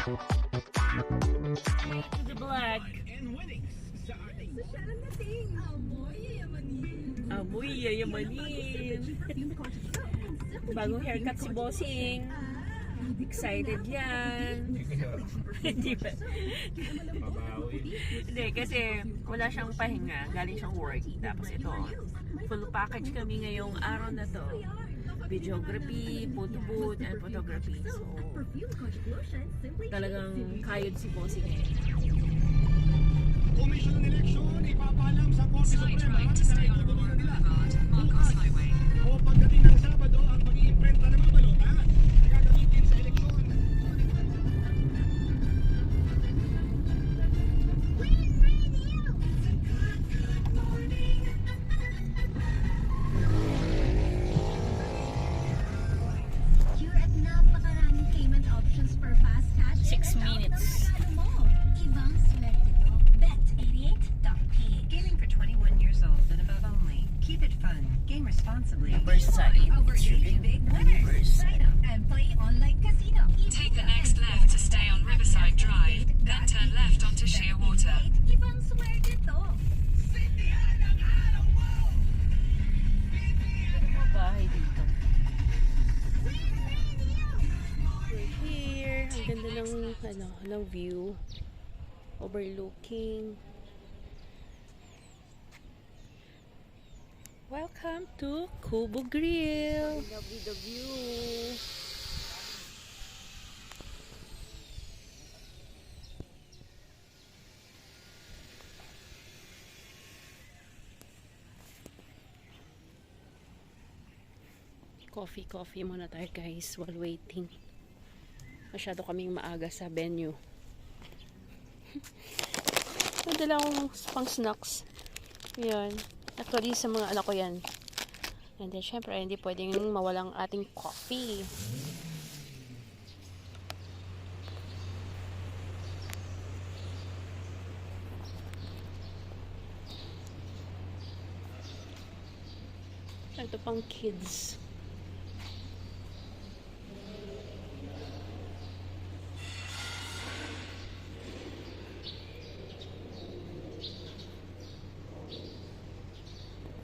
To the black. Amoy yayamanin. Bagong haircut si Bossing. Excited yan. Hindi ba? Hindi, kasi wala siyang pahinga. Galing siyang work. Tapos ito, full package kami ngayong araw na to. Videography, photo booth, and photography. So, talagang kayod si Bossing eh. Komisyon ng eleksyon, ipapaalam sa Korte Suprema na itutuloy nila bukas o pagdating ng Sabado ang pag-iimprenta ng mga balota na gagamitin sa eleksyon. You're at napakaraming payment options for fast cash. 6 minutes. Ibang swerte to. Bet88.ph. Gaming for 21 years old and above only. Keep it fun. Game responsibly. Riverside. Over 80 big winners. Sign up and play online casino. Take the next left to stay on Riverside Drive, then turn left onto Shearwater. Ibang swerte to. Mga bahay dito. We're here. Ang ganda ng view. Overlooking. Welcome to Kubo Grill. Lovely the view. Coffee muna tayo guys while waiting. Masyado kaming maaga sa venue. Madala akong pang snacks. Yan. Actually, sa mga anak ko yan. And then, syempre, hindi pwedeng mawalang ating coffee. Ito pang kids.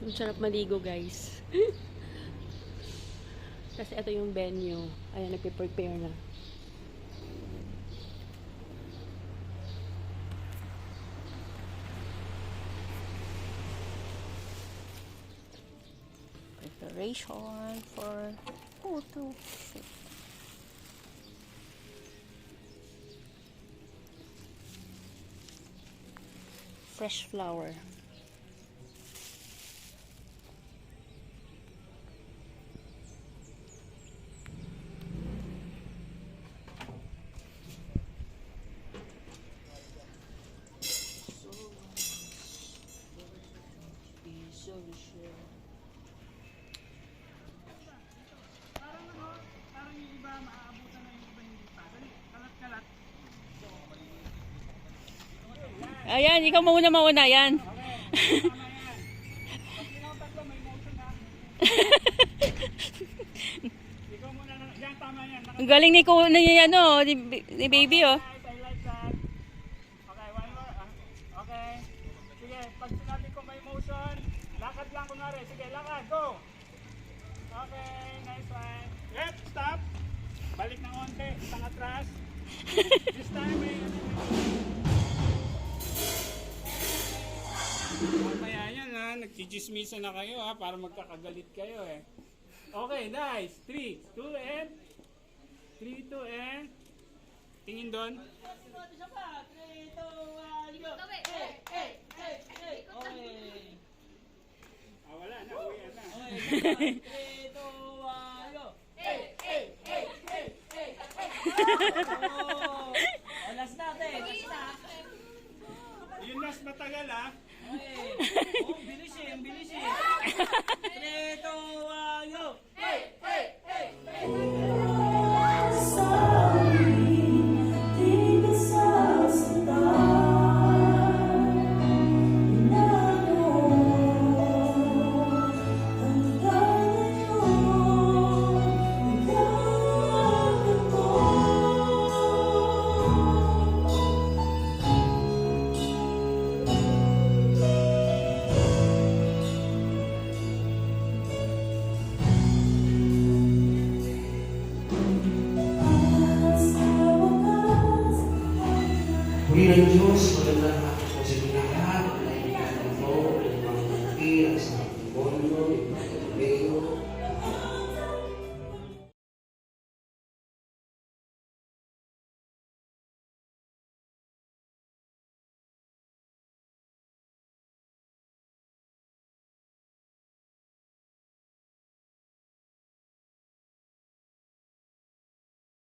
Ang sarap maligo guys. Kasi ito yung venue. Ayan, nagpe-prepare na. Preparation for photo shoot. Fresh flower. Ayan, ikaw mauna yan. Ang galing ni ni baby oh. Okay. Sige, pag sinabi ko may motion, lakad lang kunwari. Sige, lakad. Go! Okay, nice one. Yep, stop. Balik ng onte, isang atras. This time may mamaya yan ha, nagchichismisa na kayo ha, para magkakagalit kayo eh. Okay, nice. 3, 2, and 3, 2, and tingin doon. 3, 2, 1, go! Wala na, uwi na. 3, 2, 1, go! Last natin. Yung last matagal ha. Bilis eh. 3, 2, 1, go! ng Diyos, magandang hapon po sa inyo lahat. Naiinganan po, ang mga kapir, ang sa demonyo, yung mga kapero,